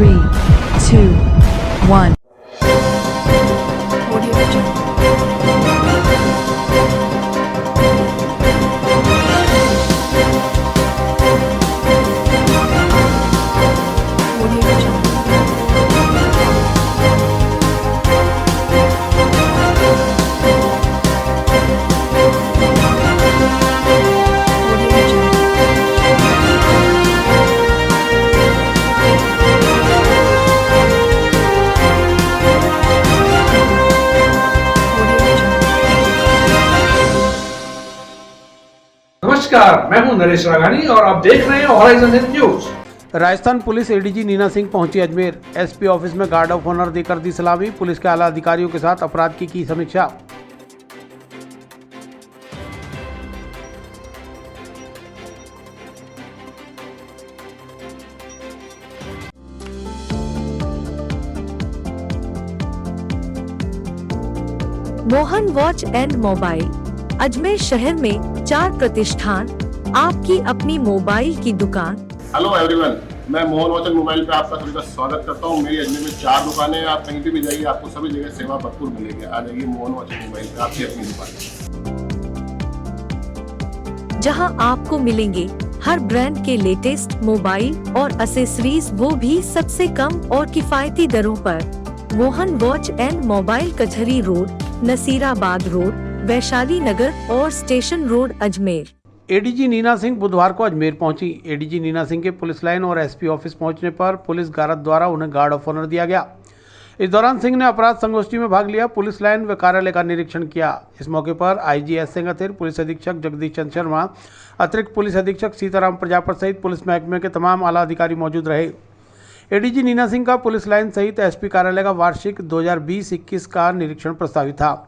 3, 2, 1. नमस्कार, मैं हूं नरेश राघानी और आप देख रहे हैं horizon Hind news. Rajasthan police ADG Neena Singh पहुंची अजमेर। एसपी ऑफिस में गार्ड ऑफ ऑनर देकर दी सलामी। पुलिस के आला अधिकारियों के साथ अपराध की समीक्षा। Mohan watch and mobile Ajmer शहर में 4 प्रतिष्ठान, आपकी अपनी मोबाइल की दुकान। हेलो एवरीवन, मैं मोहन वॉच एंड मोबाइल पे आपका सभी का स्वागत करता हूँ। मेरी अजमेर में 4 दुकानें हैं। आप कहीं भी जाइए, आपको सभी जगह सेवा भरपूर मिलेगी। आ जाइए मोहन वॉच एंड मोबाइल पे, आपकी अपनी दुकान, जहां आपको मिलेंगे हर ब्रांड के लेटेस्ट मोबाइल और एसेसरीज, वो भी सबसे कम और किफायती दरों पर। Mohan watch and mobile Kachahri road, Nasirabad road, Vaishali Nagar और station road Ajmer. ADG Neena Singh बुधवार को अजमेर पहुंची। एडीजी नीना सिंह के पुलिस लाइन और एसपी ऑफिस पहुंचने पर पुलिस गारद द्वारा उन्हें गार्ड ऑफ ऑनर दिया गया। इस दौरान सिंह ने अपराध संगोष्ठी में भाग लिया। पुलिस लाइन व कार्यालय का निरीक्षण किया। इस मौके पर आईजी एस सिंह, पुलिस अधीक्षक जगदीश चंद्र शर्मा, अतिरिक्त पुलिस अधीक्षक सीताराम प्रजापत सहित पुलिस महकमे के तमाम आला अधिकारी मौजूद रहे। एडीजी नीना सिंह का पुलिस लाइन सहित एसपी कार्यालय का वार्षिक 2020-21 का निरीक्षण प्रस्तावित था।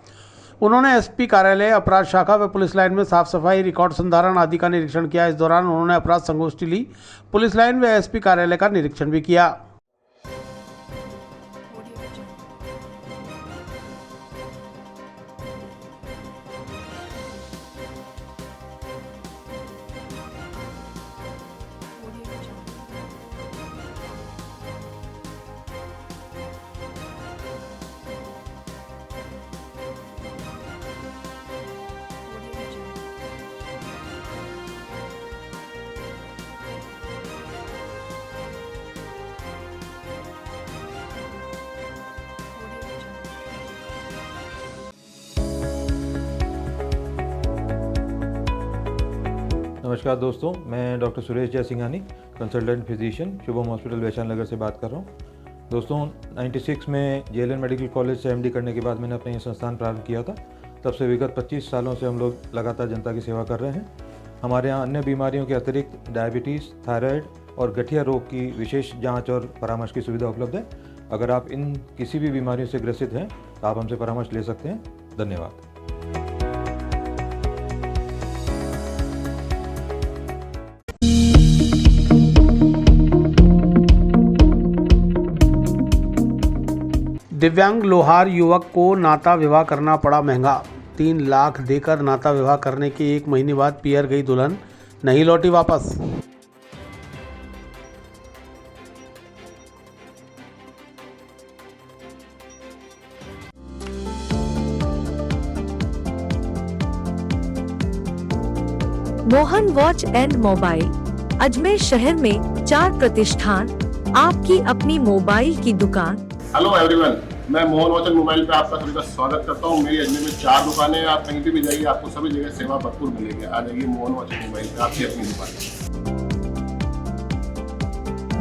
उन्होंने एसपी कार्यालय, अपराध शाखा व पुलिस लाइन में साफ सफाई, रिकॉर्ड संधारण आदि का निरीक्षण किया। इस दौरान उन्होंने अपराध संगोष्ठी ली। पुलिस लाइन व एसपी कार्यालय का निरीक्षण भी किया। नमस्कार दोस्तों, मैं doctor Suresh Jai Singhani, consultant physician, Shubham hospital Vaishali Nagar से बात कर रहा हूँ। दोस्तों, 96 में जेएलएन मेडिकल कॉलेज से एमडी करने के बाद मैंने अपना ये संस्थान प्रारंभ किया था। तब से विगत 25 सालों से हम लोग लगातार जनता की सेवा कर रहे हैं। हमारे यहाँ अन्य बीमारियों के अतिरिक्त डायबिटीज़, थायराइड और गठिया रोग की विशेष जाँच और परामर्श की सुविधा उपलब्ध है। अगर आप इन किसी भी बीमारियों से ग्रसित हैं तो आप हमसे परामर्श ले सकते हैं। धन्यवाद। दिव्यांग लोहार युवक को नाता विवाह करना पड़ा महंगा। 3 लाख देकर नाता विवाह करने के 1 महीने बाद पियर गई दुल्हन, नहीं लौटी वापस। Mohan watch and mobile Ajmer शहर में 4 प्रतिष्ठान, आपकी अपनी मोबाइल की दुकान। हेलो एवरीवन, मैं मोहन वॉच एंड मोबाइल पे आपका सभी का स्वागत करता हूँ। मेरी अजमेर में 4 दुकानें हैं। आप कहीं भी जाइए, आपको सभी जगह सेवा भरपूर मिलेगी। आ जाइए मोहन वॉच एंड मोबाइल पे, आपकी अपनी दुकान,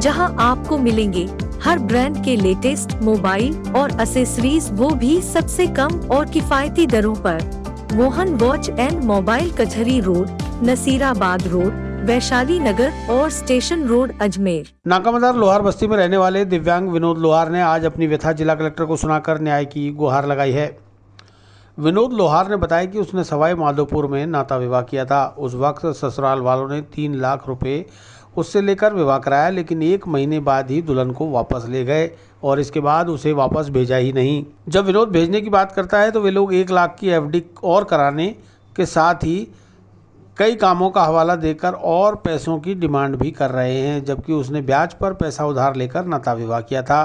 जहां आपको मिलेंगे हर ब्रांड के लेटेस्ट मोबाइल और एसेसरीज, वो भी सबसे कम और किफायती दरों पर। Mohan watch and mobile Kachahri road, Nasirabad road, Vaishali Nagar और स्टेशन रोड अजमेर। नाकामदार लोहार बस्ती में रहने वाले दिव्यांग विनोद लोहार ने आज अपनी व्यथा जिला कलेक्टर को सुनाकर न्याय की गुहार लगाई है। विनोद लोहार ने बताया कि उसने सवाई माधोपुर में नाता विवाह किया था। उस वक्त ससुराल वालों ने 3 लाख रुपए उससे लेकर विवाह कराया, लेकिन 1 महीने बाद ही दुल्हन को वापस ले गए और इसके बाद उसे वापस भेजा ही नहीं। जब विनोद भेजने की बात करता है तो वे लोग 1 लाख की एफडी और कराने के साथ ही कई कामों का हवाला देकर और पैसों की डिमांड भी कर रहे हैं, जबकि उसने ब्याज पर पैसा उधार लेकर नाता विवाह किया था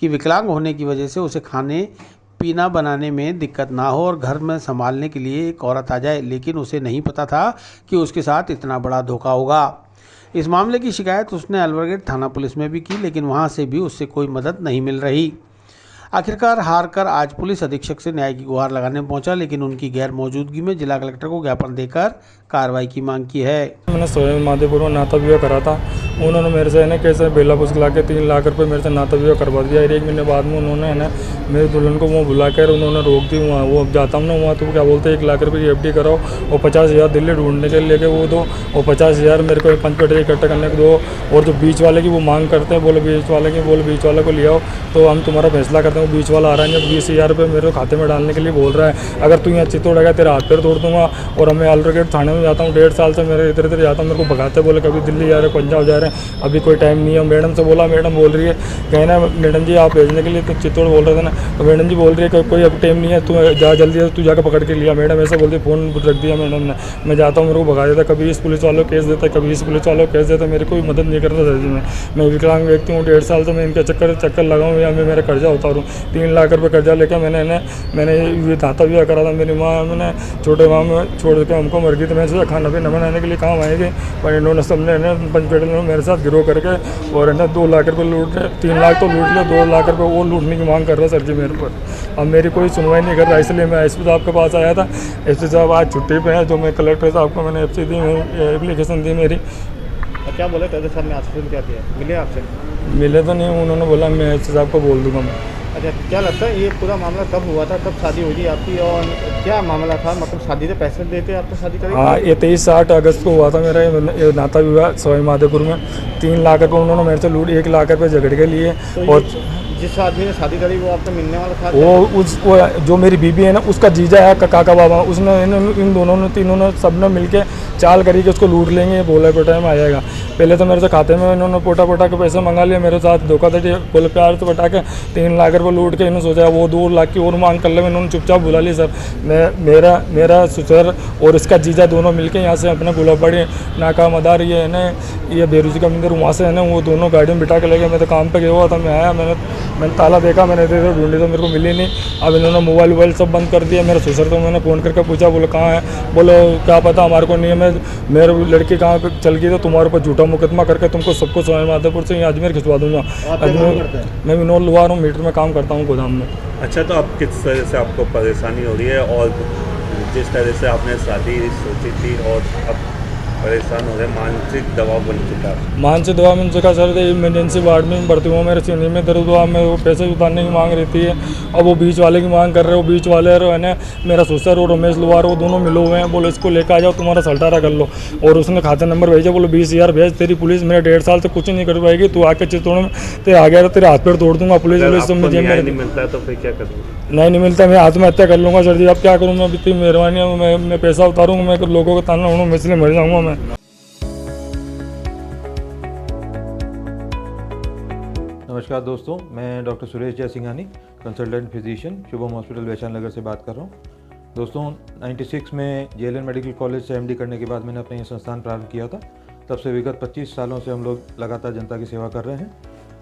कि विकलांग होने की वजह से उसे खाने पीना बनाने में दिक्कत ना हो और घर में संभालने के लिए एक औरत आ जाए, लेकिन उसे नहीं पता था कि उसके साथ इतना बड़ा धोखा होगा। इस मामले की शिकायत उसने अलवरगेट थाना पुलिस में भी की, लेकिन वहां से भी उससे कोई मदद नहीं मिल रही। आखिरकार हार कर आज पुलिस अधीक्षक से न्याय की गुहार लगाने पहुंचा, लेकिन उनकी गैर मौजूदगी में जिला कलेक्टर को ज्ञापन देकर कार्रवाई की मांग की है। मैंने सोहेल माधेपुर में नाता विवाह करा था। उन्होंने मेरे से है ना कैसे बेला पुस्क के 3 लाख रुपए मेरे से नाता विवाह करवा दिया। 1 महीने बाद में उन्होंने है ना मेरे दुल्हन को वहाँ बुलाकर उन्होंने रोक दी। वहाँ वो अब जाता हूँ ना वहाँ तो क्या बोलते हैं 1 लाख रुपये की FD कराओ और 50,000 दिल्ली ढूंढने के लिए लेके वो दो और 50,000 मेरे को 5 पेटे इकट्ठा करने को दो। और जो बीच वाले की वो मांग करते हैं, बोले बीच वाले को ले आओ तो हम तुम्हारा फैसला करते हैं। बीच वाला आ रहा है 20,000 रुपये मेरे खाते में डालने के लिए बोल रहा है। अगर तू यहाँ चित्तौड़ गया तेरा हाथ पैर तोड़ दूंगा। और मैं अलवरगेट थाने में जाता हूँ, 1.5 साल से मेरे इधर जाता हूँ, मेरे को भगाते बोले कभी दिल्ली जा रहे हैं, पंजाब जा रहे हैं, अभी कोई टाइम नहीं है। मैडम से बोला, मैडम बोल रही है कहना मैडम जी आप भेजने के लिए तो चित्तौड़ बोल रहे थे ना, तो मैडम जी बोल रही है कि कोई अब टाइम नहीं है, तू जा जल्दी तू जाकर पकड़ के लिया। मैडम ऐसा बोलती, फ़ोन रख दिया मैडम ने। मैं जाता हूँ, मेरे को भगा देता, कभी इस पुलिस वालों केस देता, कभी इस पुलिस वालों केस देता, मेरे कोई मदद नहीं करता दर्जी में। मैं विकलांग व्यक्ति हूँ, 1.5 साल से मैं इनके चक्कर लगाऊँ या मैं मेरा कर्जा उतारूँ। 3 लाख रुपये कर्जा लेकर मैंने ये नाता विवाह करा था। मेरी माँ मैंने छोटे माँ में छोड़ के हमको मर गई, तो मैं सोचा खाना पीना बनाने के लिए काम आएगी, पर इन्होंने सबने पंचपेटे में मेरे साथ गिरोह करके और है ना 2 लाख रुपये लूट रहे। 3 लाख तो लूट लिया, 2 लाख रुपये वो लूटने की मांग कर रहा है सर जी मेरे पर। अब मेरी कोई सुनवाई नहीं कर रहा, इसलिए मैं SP साहब के पास आया था। SP साहब आज छुट्टी पे हैं, जो मैं कलेक्टर साहब को मैंने FC दी, एप्लीकेशन दी मेरी। क्या बोले कलेक्टर साहब ने आश्वासन क्या दिया? मिले आपसे? मिले तो नहीं, उन्होंने बोला मैं SP साहब को बोल दूँगा मैं। अच्छा, क्या लगता है ये पूरा मामला कब हुआ था, कब शादी हुई थी आपकी और क्या मामला था? मतलब शादी से पैसे देते आपको शादी करें? हाँ, ये 23-8 अगस्त को हुआ था मेरा ये नाता विवाह सोहेल माधेपुर में। 3 लाख रुपये उन्होंने मेरे से लूट, 1 लाख रुपये झगड़ के लिए। तो और जिस आदमी ने शादी करी वो आपसे मिलने वाला था? वो जो मेरी बीबी है ना उसका जीजा है काका बाबा, उसने इन दोनों ने तीनों ने सब ने मिल के चाल करी कि उसको लूट लेंगे, बोला पे टाइम आ जाएगा। पहले तो मेरे से खाते में इन्होंने पोटा के पैसे मंगा लिए, मेरे साथ धोखाधड़ी बोले प्यार से बटा के 3 लाख रुपये लूट के इन्होंने सोचा वो 2 लाख की और मांग कर ले। इन्होंने चुपचाप बुला ली सर। मेरा ससुर और इसका जीजा दोनों मिलके यहाँ से अपना गुलाबड़ी नाका मदार ये है ना ये बेरोजी का मंदिर वहाँ से है ना वो दोनों गाड़ी में बिठा के ले गए। मैं तो काम पे गया हुआ था, मैं आया, मैंने ताला देखा, मैंने इधर ढूंढी तो मेरे को मिली नहीं। अब इन्होंने मोबाइल सब बंद कर दिया। मेरा ससुर तो मैंने फ़ोन करके पूछा, बोले कहाँ है? बोलो क्या पता हमारे को नहीं है। मेरे लड़की कहाँ पे चल गई तो तुम्हारे ऊपर झूठा मुकदमा करके तुमको सबको सोहेल माधेपुर से अजमेर खिंचवा दूंगा। मैं विनोद लुहार हूँ, मीटर में काम करता हूँ गोदाम में। अच्छा, तो अब किस तरह से आपको परेशानी हो रही है और जिस तरह से आपने शादी सोची थी और अब परेशान हो रहे, मानसिक दबाव बन चुका है? मानसिक दबाव बन चुका सर। इमरजेंसी वार्ड में भर्ती हुआ, मेरे सीने में दर्द हुआ, मैं वो पैसे उतारने की मांग रहती है। अब वो बीच वाले की मांग कर रहे हो, बीच वाले है ना मेरा ससुर और रमेश लुहार वो दोनों मिले हुए हैं। बोले इसको लेकर आ जाओ, तुम्हारा सलटारा कर लो। और उसने खाता नंबर भेजा, बोलो 20,000 भेज, तेरी पुलिस मेरे 1.5 साल से कुछ नहीं कर पाएगी, तू आके चित्तौड़ में तेरे आ गया तेरे हाथ पैर तोड़ दूंगा। पुलिस नहीं मिलता है तो फिर क्या करूँगा? नहीं मिलता, मैं आत्महत्या कर लूँगा सर जी। अब क्या करूँ मैं? इतनी मेहरबानी है, मैं पैसा उतारूँगा, मैं लोगों का ताना उड़ूँ, मैं इसलिए मर जाऊँगा मैं। नमस्कार दोस्तों, मैं doctor Suresh Jaisinghani, consultant physician, Shubham hospital Vaishali Nagar से बात कर रहा हूँ। दोस्तों 96 में JLN मेडिकल कॉलेज से MD करने के बाद मैंने अपना ये संस्थान प्रारंभ किया था। तब से विगत 25 सालों से हम लोग लगातार जनता की सेवा कर रहे हैं।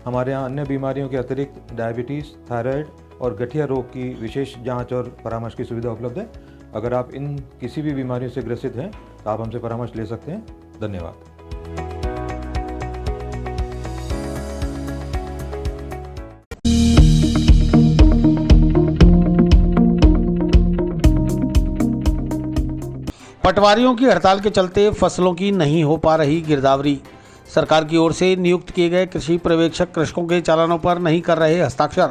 हमारे यहाँ अन्य बीमारियों के अतिरिक्त डायबिटीज़, थायराइड और गठिया रोग की विशेष जाँच और परामर्श की सुविधा उपलब्ध है। अगर आप इन किसी भी बीमारियों से ग्रसित हैं तो आप हमसे परामर्श ले सकते हैं। धन्यवाद। पटवारियों की हड़ताल के चलते फसलों की नहीं हो पा रही गिरदावरी। सरकार की ओर से नियुक्त किए गए कृषि पर्यवेक्षक कृषकों के चालानों पर नहीं कर रहे हस्ताक्षर।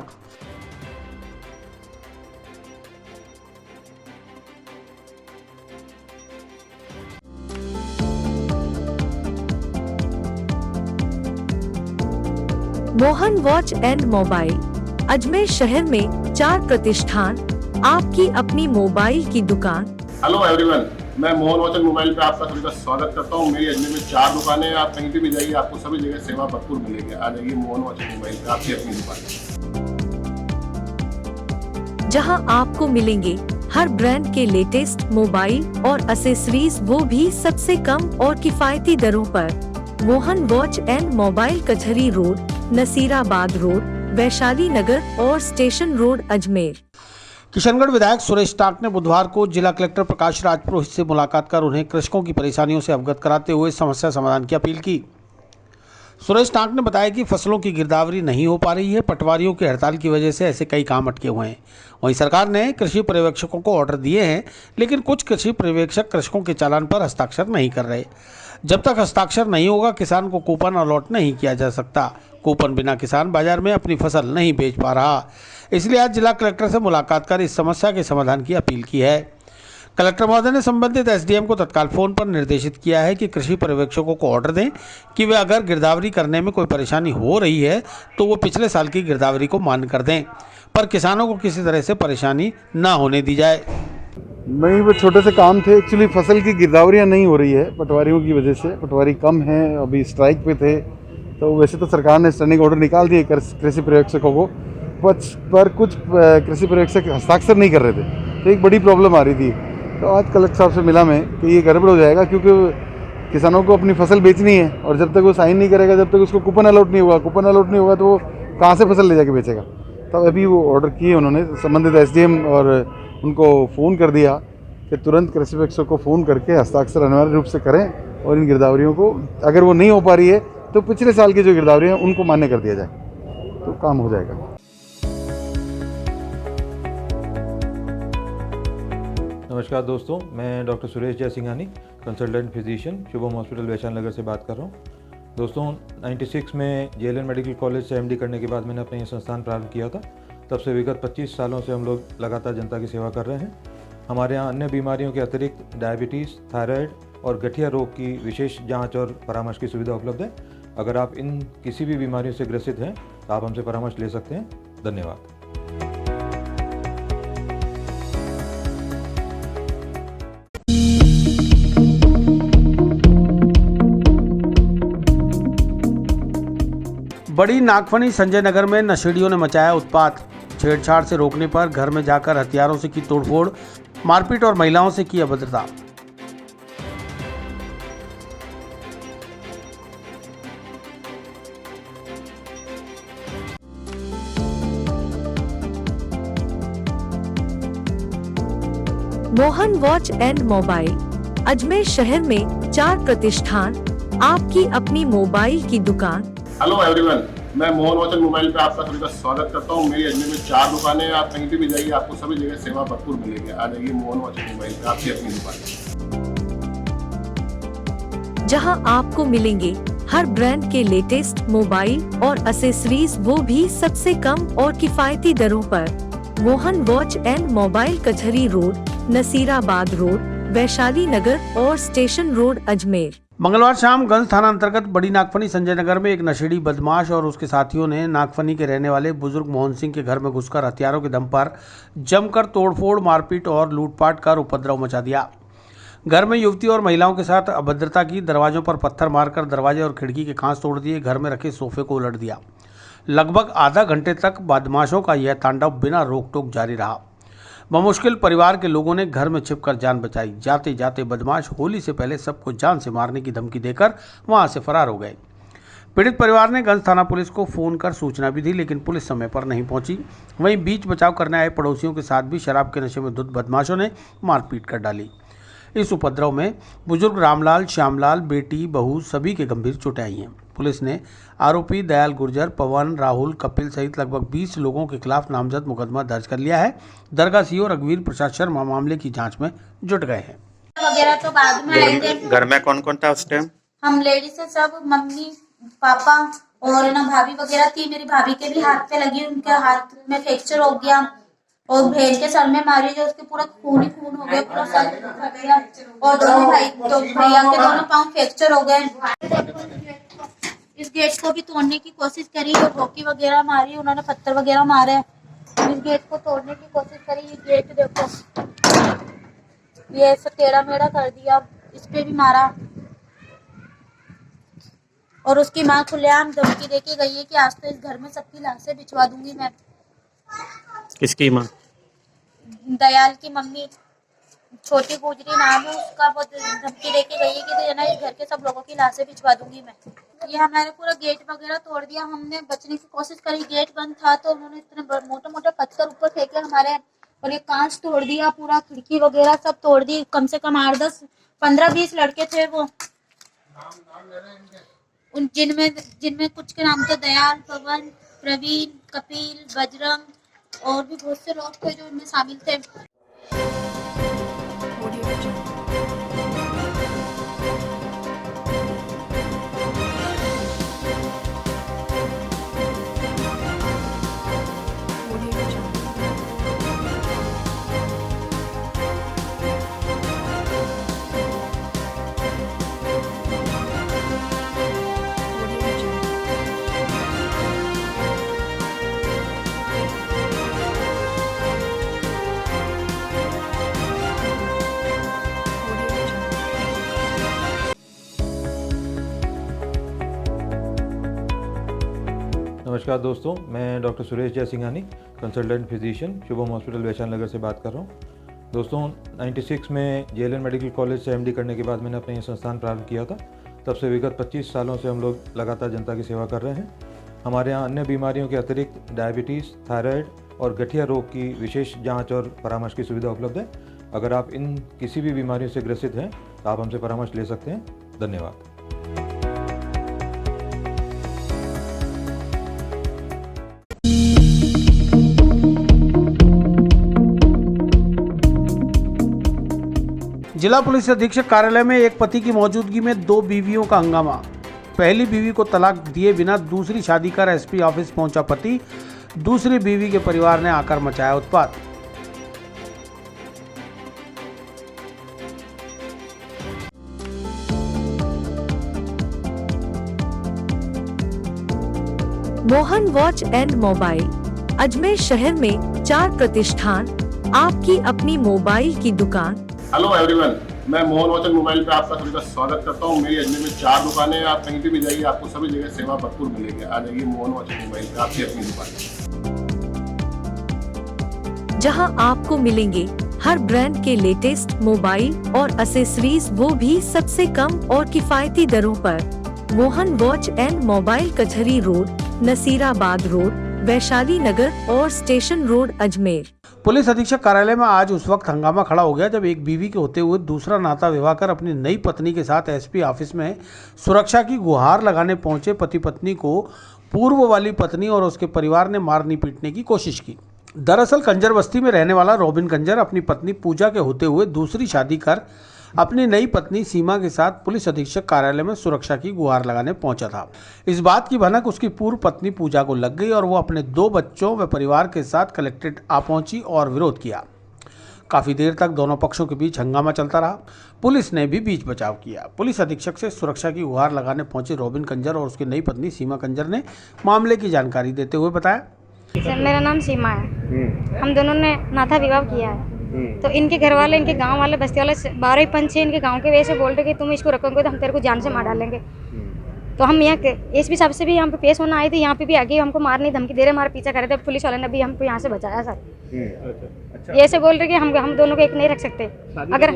Mohan watch and mobile Ajmer शहर में 4 प्रतिष्ठान, आपकी अपनी मोबाइल की दुकान। हेलो एवरीवन, मैं मोहन वॉच एंड मोबाइल पे आपका सभी का स्वागत करता हूँ। मेरी अजमेर में 4 दुकानें हैं, आप कहीं भी जाइए आपको सभी जगह सेवा भरपूर मिलेगी। आ जाइए मोहन वॉच एंड मोबाइल पे, आपकी अपनी दुकान, जहां आपको मिलेंगे हर ब्रांड के लेटेस्ट मोबाइल और एसेसरीज, वो भी सबसे कम और किफायती दरों पर। Mohan watch and mobile, Kachahri road, Nasirabad road, Vaishali Nagar और स्टेशन रोड, अजमेर। किशनगढ़ विधायक सुरेश टाक ने बुधवार को जिला कलेक्टर प्रकाश राजपुरोहित से मुलाकात कर उन्हें कृषकों की परेशानियों से अवगत कराते हुए समस्या समाधान की अपील की। सुरेश टाक ने बताया कि फसलों की गिरदावरी नहीं हो पा रही है। पटवारियों की हड़ताल की वजह से ऐसे कई काम अटके हुए हैं। वहीं सरकार ने कृषि पर्यवेक्षकों को ऑर्डर दिए हैं, लेकिन कुछ कृषि पर्यवेक्षक कृषकों के चालान पर हस्ताक्षर नहीं कर रहे। जब तक हस्ताक्षर नहीं होगा, किसान को कूपन अलॉट नहीं किया जा सकता। कूपन बिना किसान बाजार में अपनी फसल नहीं बेच पा रहा। इसलिए आज जिला कलेक्टर से मुलाकात कर इस समस्या के समाधान की अपील की है। कलेक्टर महोदय ने संबंधित एसडीएम को तत्काल फोन पर निर्देशित किया है कि कृषि पर्यवेक्षकों को ऑर्डर दें कि वे अगर गिरदावरी करने में कोई परेशानी हो रही है तो वो पिछले साल की गिरदावरी को मान्य कर दें, पर किसानों को किसी तरह से परेशानी ना होने दी जाए। नहीं, वो छोटे से काम थे। एक्चुअली फसल की गिरदावरियाँ नहीं हो रही है पटवारियों की वजह से। पटवारी कम हैं, अभी स्ट्राइक पे थे। तो वैसे तो सरकार ने स्टैंडिंग ऑर्डर निकाल दिए कृषि पर्यवेक्षकों को, पर कुछ कृषि पर्यवेक्षक हस्ताक्षर नहीं कर रहे थे, तो एक बड़ी प्रॉब्लम आ रही थी। तो आज कलेक्टर साहब से मिला मैं कि ये गड़बड़ हो जाएगा, क्योंकि किसानों को अपनी फसल बेचनी है और जब तक वो साइन नहीं करेगा, जब तक उसको कूपन अलॉट नहीं होगा तो वो कहाँ से फसल ले जाके बेचेगा। तो अभी वो ऑर्डर किए उन्होंने, संबंधित एसडीएम, और उनको फ़ोन कर दिया कि तुरंत कृषि पर्यवेक्षक को फ़ोन करके हस्ताक्षर अनिवार्य रूप से करें और इन गिरदावरियों को, अगर वो नहीं हो पा रही है तो पिछले साल की जो गिरदावरियाँ हैं उनको मान्य कर दिया जाए, तो काम हो जाएगा। नमस्कार दोस्तों, मैं doctor Suresh Jaisinghani, consultant physician, Shubham hospital Vaishali Nagar से बात कर रहा हूँ। दोस्तों, 96 में जेएलएन मेडिकल कॉलेज से एमडी करने के बाद मैंने अपना ये संस्थान प्रारंभ किया था। तब से विगत 25 सालों से हम लोग लगातार जनता की सेवा कर रहे हैं। हमारे यहाँ अन्य बीमारियों के अतिरिक्त डायबिटीज़, थायराइड और गठिया रोग की विशेष जाँच और परामर्श की सुविधा उपलब्ध है। अगर आप इन किसी भी बीमारियों से ग्रसित हैं तो आप हमसे परामर्श ले सकते हैं। धन्यवाद। बड़ी नागफनी संजय नगर में नशेड़ियों ने मचाया उत्पात। छेड़छाड़ से रोकने पर घर में जाकर हथियारों से की तोड़फोड़, मारपीट और महिलाओं से की अभद्रता। Mohan watch and mobile, Ajmer शहर में 4 प्रतिष्ठान, आपकी अपनी मोबाइल की दुकान। हेलो एवरीवन, मैं मोहन वॉच एंड मोबाइल पे आपका सभी का स्वागत करता हूँ। मेरी अजमेर में 4 दुकानें हैं। आप कहीं भी जाइए, आपको सभी जगह सेवा भरपूर मिलेगी। आ जाइए मोहन वॉच एंड मोबाइल पे, आपकी अपनी दुकान, जहां आपको मिलेंगे हर ब्रांड के लेटेस्ट मोबाइल और एसेसरीज, वो भी सबसे कम और किफायती दरों पर। Mohan watch and mobile, Kachahri road, Nasirabad road, Vaishali Nagar और स्टेशन रोड, अजमेर। मंगलवार शाम गंज थाना अंतर्गत बड़ी नागफनी संजय नगर में एक नशेड़ी बदमाश और उसके साथियों ने नागफनी के रहने वाले बुजुर्ग मोहन सिंह के घर में घुसकर हथियारों के दम पर जमकर तोड़फोड़, मारपीट और लूटपाट कर उपद्रव मचा दिया। घर में युवती और महिलाओं के साथ अभद्रता की, दरवाजों पर पत्थर मारकर दरवाजे और खिड़की के कांच तोड़ दिए, घर में रखे सोफे को उलट दिया। लगभग आधा घंटे तक बदमाशों का यह तांडव बिना रोक टोक जारी रहा। बमुश्किल परिवार के लोगों ने घर में छिपकर जान बचाई। जाते जाते बदमाश होली से पहले सबको जान से मारने की धमकी देकर वहां से फरार हो गए। पीड़ित परिवार ने गंज थाना पुलिस को फोन कर सूचना भी दी, लेकिन पुलिस समय पर नहीं पहुंची। वहीं बीच बचाव करने आए पड़ोसियों के साथ भी शराब के नशे में धुत बदमाशों ने मारपीट कर डाली। इस उपद्रव में बुजुर्ग रामलाल, श्यामलाल, बेटी, बहू सभी के गंभीर चोटें आई हैं। पुलिस ने आरोपी दयाल गुर्जर, पवन, राहुल, कपिल सहित लगभग 20 लोगों के खिलाफ नामजद मुकदमा दर्ज कर लिया है। दरगाह सीओ रघुवीर प्रसाद शर्मा मामले की जांच में जुट गए हैं। वगैरह तो बाद में आएंगे। घर में कौन कौन था उस टाइम? हम लेडीज से सब, मम्मी, पापा और ना भाभी वगैरह थी। मेरी भाभी के भी हाथ पे लगी, उनके हाथ में फ्रैक्चर हो गया और बहन के सर में मारी जो उसके पूरा खून ही खून हो गया, पूरा सर हो गया और दोनों भैया के दोनों पाँव फ्रैक्चर हो गए। इस गेट को भी तोड़ने की कोशिश करी और हॉकी वगैरह मारी, उन्होंने पत्थर वगैरह मारे। इस गेट को तोड़ने की कोशिश करी। ये गेट देखो, ये ऐसा टेढ़ा मेढ़ा कर दिया, इस पे भी मारा। और उसकी माँ खुलेआम धमकी देके गई है कि आज तो इस घर में सबकी लाशें बिछवा दूंगी मैं। किसकी माँ? दयाल की मम्मी छोटी गुजरी नाम है उसका, वो धमकी देके गई है कि तो ना इस घर के सब लोगों की लाशें भिजवा दूंगी मैं। ये हमारे पूरा गेट वगैरह तोड़ दिया, हमने बचने की कोशिश करी, गेट बंद था तो उन्होंने इतने मोटे मोटे पत्थर ऊपर फेंके हमारे, और ये कांच तोड़ दिया, पूरा खिड़की वगैरह सब तोड़ दी। कम से कम 8-10-15-20 लड़के थे वो, उन जिनमें कुछ के नाम थे दयाल, पवन, प्रवीण, कपिल, बजरंग और भी बहुत से लोग थे जो उनमें शामिल थे। नमस्कार दोस्तों, मैं doctor Suresh Jaisinghani, consultant physician, Shubham hospital Vaishali Nagar से बात कर रहा हूँ। दोस्तों 96 में जेएलएन मेडिकल कॉलेज से एमडी करने के बाद मैंने अपना ये संस्थान प्रारंभ किया था। तब से विगत 25 सालों से हम लोग लगातार जनता की सेवा कर रहे हैं। हमारे यहाँ अन्य बीमारियों के अतिरिक्त डायबिटीज़, थायराइड और गठिया रोग की विशेष जाँच और परामर्श की सुविधा उपलब्ध है। अगर आप इन किसी भी बीमारियों से ग्रसित हैं तो आप हमसे परामर्श ले सकते हैं। धन्यवाद। जिला पुलिस अधीक्षक कार्यालय में एक पति की मौजूदगी में 2 बीवियों का हंगामा। पहली बीवी को तलाक दिए बिना दूसरी शादी कर एसपी ऑफिस पहुंचा पति, दूसरी बीवी के परिवार ने आकर मचाया उत्पात। Mohan watch and mobile Ajmer शहर में 4 प्रतिष्ठान, आपकी अपनी मोबाइल की दुकान। हेलो एवरीवन, मैं मोहन वॉच एंड मोबाइल पे आपका सभी का स्वागत करता हूँ। मेरी अजमेर में 4 दुकानें हैं, आप कहीं भी जाइए आपको सभी जगह सेवा भरपूर मिलेगी। आ जाइए मोहन वॉच एंड मोबाइल पे, आपकी अपनी दुकान, जहां आपको मिलेंगे हर ब्रांड के लेटेस्ट मोबाइल और एसेसरीज, वो भी सबसे कम और किफायती दरों पर। Mohan watch and mobile, Kachahri road, Nasirabad road, Vaishali Nagar और स्टेशन रोड, अजमेर। पुलिस अधीक्षक कार्यालय में आज उस वक्त हंगामा खड़ा हो गया जब एक बीवी के होते हुए दूसरा नाता विवाह कर अपनी नई पत्नी के साथ एसपी ऑफिस में सुरक्षा की गुहार लगाने पहुंचे पति पत्नी को पूर्व वाली पत्नी और उसके परिवार ने मारने पीटने की कोशिश की। दरअसल कंजर बस्ती में रहने वाला रॉबिन कंजर अपनी पत्नी पूजा के होते हुए दूसरी शादी कर अपनी नई पत्नी सीमा के साथ पुलिस अधीक्षक कार्यालय में सुरक्षा की गुहार लगाने पहुंचा था। इस बात की भनक उसकी पूर्व पत्नी पूजा को लग गई और वो अपने 2 बच्चों व परिवार के साथ कलेक्ट्रेट आ पहुंची और विरोध किया। काफ़ी देर तक दोनों पक्षों के बीच हंगामा चलता रहा। पुलिस ने भी बीच बचाव किया। पुलिस अधीक्षक से सुरक्षा की गुहार लगाने पहुंचे रॉबिन कंजर और उसकी नई पत्नी सीमा कंजर ने मामले की जानकारी देते हुए बताया, सर मेरा नाम सीमा है, हम दोनों ने नाता विवाह किया है। तो इनके घर वाले, इनके गांव वाले, बस्ती वाले 12 पंच इनके गांव के वजह से बोल रहे कि तुम इसको रखोगे तो हम तेरे को जान से मार डालेंगे। तो हम यहाँ एसपी साहब से भी यहाँ पे पेश होना आए थे, यहाँ पे भी आगे हमको मारने धमकी दे रहे, हमारा पीछा कर रहे थे। पुलिस वाले ने भी हमको यहाँ से बचाया सर। ये ऐसे बोल रहे कि हम दोनों को एक नहीं रख सकते। अगर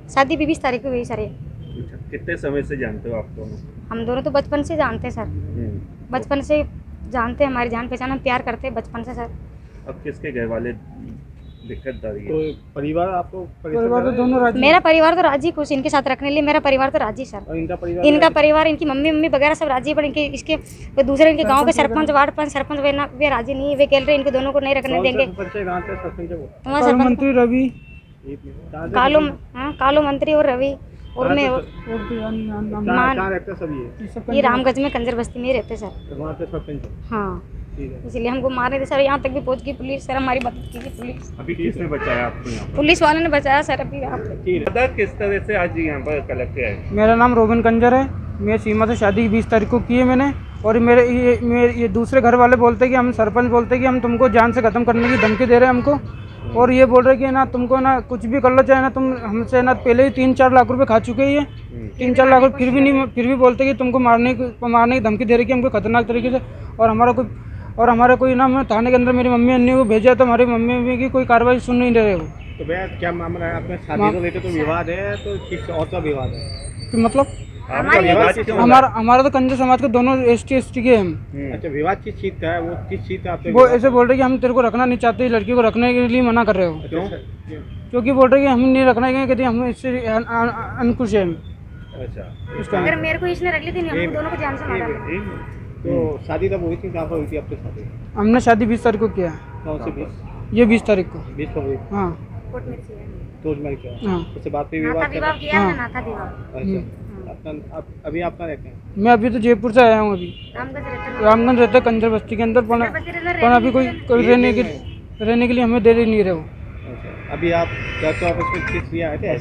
शादी 20 तारीख को हुई सर। ये कितने समय से जानते हो आप दोनों? हम दोनों तो बचपन से जानते हैं सर, बचपन से जानते हैं, हमारी जान पहचान, हम प्यार करते हैं बचपन से सर। अब किसके घर वाले दिक्कत आ रही है? तो परिवार आपको परिवार तो दोनों राजी? मेरा परिवार तो राजी कुछ इनके साथ रखने लिए, मेरा परिवार तो राजी सर। और इनका परिवार इनकी मम्मी वगैरह सब राजी, पर इनके इसके दूसरे इनके गांव के सरपंच, वार्ड पंच, सरपंच वे राजी नहीं है। वे कह रहे इनको दोनों को नहीं रखने देंगे। मंत्री रवि, कालो मंत्री और रवि और मैं ये रामगंज में कंजर बस्ती में रहते सर। हाँ, इसलिए हमको मारने थे सर। यहाँ तक भी पहुँच गई पुलिस सर, हमारी मदद कीजिए पुलिस। अभी किसने बचाया आपको यहाँ पर? पुलिस वाले ने बचाया सर। अभी आप किस तरह से आज यहाँ पर कलेक्टर है? मेरा नाम रोबिन कंजर है, मैं सीमा से शादी 20 तारीख को की है मैंने। और मेरे ये दूसरे घर वाले बोलते कि हम सरपंच बोलते कि हम तुमको जान से ख़त्म करने की धमकी दे रहे हैं हमको। और ये बोल रहे कि ना तुमको ना कुछ भी कर लो, चाहे ना तुम हमसे ना पहले ही 3-4 लाख रुपए खा चुके हैं, 3-4 लाख रुपये फिर भी बोलते कि तुमको मारने की धमकी दे रही कि हमको खतरनाक तरीके से। और हमारा कोई और हमारे कोई ना मैं थाने के अंदर मेरी मम्मी अन्नी को भेजा तो हमारी मम्मी की कोई कार्रवाई सुन नहीं रहे हो। तो भैया क्या मामला है? आपने शादी को लेकर तो विवाद है, तो किस और का विवाद है? तो मतलब आपका विवाद किस हमारा तो कंजर समाज के दोनों ST के हम। अच्छा, विवाद किस चीज का है? वो किस चीज का आपसे? वो ऐसे बोल रहे कि हम तेरे को रखना नहीं चाहते, लड़की को रखने के लिए मना कर रहे हो। क्यों? क्योंकि बोल रहे कि हम नहीं रखना है, कहते हम इससे अनखुश है। अच्छा, अगर मेरे को इसने रख ली थी हम दोनों को जान से मारा। तो शादी तब हुई थी, कहाँ पर हुई थी आपकी शादी? हमने शादी 20 तारीख को किया। कौन सी 20? ये 20 तारीख को। 20 को हुई? हाँ, तो मैं क्या? हाँ। उससे बात पे विवाद विवाह किया हाँ। है, नाता विवाह। अच्छा, अभी आप कहाँ रहते हैं? मैं अभी तो जयपुर से आया हूँ। अभी रामगंज रहते कंजर बस्ती के अंदर, पर अभी कोई रहने के लिए हमें दे नहीं रहे हो। अभी आप कलेक्टर ऑफिस में किस लिए आए थे?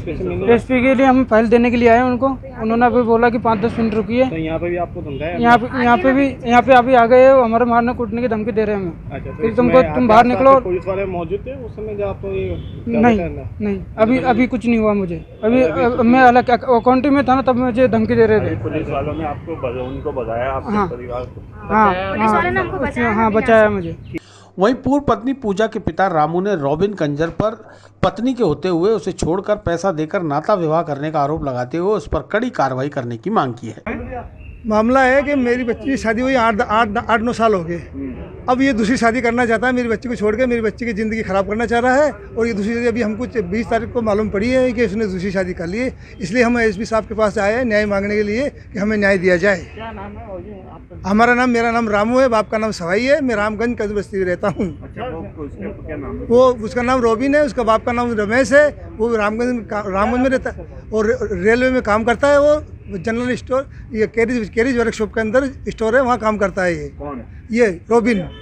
SP के लिए हम फाइल देने के लिए आए उनको। उन्होंने अभी बोला कि 5-10 मिनट रुकिए। तो यहाँ पे भी आपको धमकाया? यहाँ पे अभी आ गए हो, हमारे मारने कूटने की धमकी दे रहे हैं हमें। अच्छा, तो फिर तुम बाहर निकलो। पुलिस वाले मौजूद थे उस समय जब आपको ये? नहीं, अभी कुछ नहीं हुआ मुझे। अभी मैं अलग अकाउंटिंग में था ना, तब मुझे धमकी दे रहे थे। पुलिस वालों ने आपको उनको बताया, आपके परिवार को? हाँ, बचाया मुझे। वहीं पूर्व पत्नी पूजा के पिता रामू ने रॉबिन कंजर पर पत्नी के होते हुए उसे छोड़कर पैसा देकर नाता विवाह करने का आरोप लगाते हुए उस पर कड़ी कार्रवाई करने की मांग की है। मामला है कि मेरी बच्ची की शादी हुई 8-9 साल हो गए। अब ये दूसरी शादी करना चाहता है, मेरी बच्ची को छोड़ के मेरी बच्ची की ज़िंदगी ख़राब करना चाह रहा है। और ये दूसरी शादी अभी हमको 20 तारीख को मालूम पड़ी है कि उसने दूसरी शादी कर ली है। इसलिए हम SP साहब के पास आए हैं न्याय मांगने के लिए कि हमें न्याय दिया जाए। क्या नाम है? हमारा मेरा नाम रामू है, बाप का नाम सवाई है। मैं रामगंज कंजर बस्ती में रहता हूँ। क्या नाम है? वो उसका नाम रॉबिन है, उसका बाप का नाम रमेश है। वो रामगंज में रहता है और रेलवे में काम करता है। वो जनरल स्टोर, ये कैरिज वर्कशॉप के अंदर स्टोर है, वहाँ काम करता है। ये कौन? ये रोबिन। अच्छा,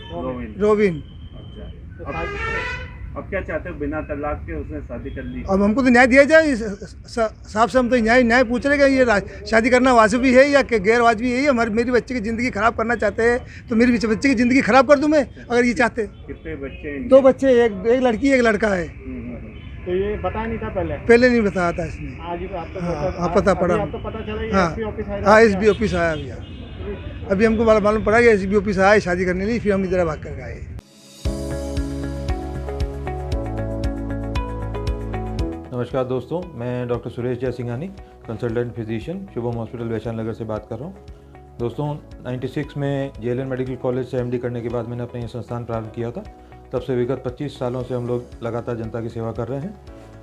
अब क्या चाहते हो? बिना तलाक के उसने शादी कर ली। अब हमको तो न्याय दिया जाए साहब से। हम तो न्याय पूछ रहे हैं, ये शादी करना वाजिबी है या गैर वाजिबी है? मेरी बच्चे की ज़िंदगी ख़राब करना चाहते हैं, तो मेरी बच्चे की ज़िंदगी ख़राब कर दूँ मैं अगर ये चाहते? कितने बच्चे? 2 बच्चे, एक लड़की एक लड़का है। तो ये पता नहीं था पहले नहीं बताया था इसने। आज ही आपको पता पड़ा। आपको पता चला? हाँ, SP ऑफिस आया भैया। अभी हमको मालूम पड़ा कि SP ऑफिस आया शादी करने के लिए, फिर हम इधर भाग कर आए। नमस्कार दोस्तों, मैं doctor Suresh Jaisinghani, consultant physician, Shubham hospital Vaishali Nagar से बात कर रहा हूँ। दोस्तों 96 में JLN मेडिकल कॉलेज से MD करने के बाद मैंने अपना ये संस्थान प्रारंभ किया था। तब से विगत 25 सालों से हम लोग लगातार जनता की सेवा कर रहे हैं।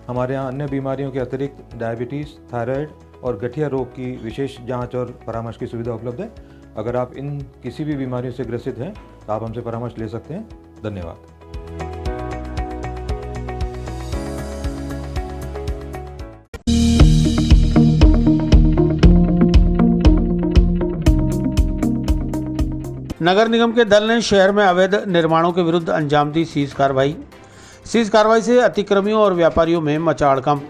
हमारे यहाँ अन्य बीमारियों के अतिरिक्त डायबिटीज़, थायराइड और गठिया रोग की विशेष जांच और परामर्श की सुविधा उपलब्ध है। अगर आप इन किसी भी बीमारियों से ग्रसित हैं तो आप हमसे परामर्श ले सकते हैं। धन्यवाद। नगर निगम के दल ने शहर में अवैध निर्माणों के विरुद्ध अंजाम दी सीज कार्रवाई से अतिक्रमियों और व्यापारियों में मचा हड़कंप।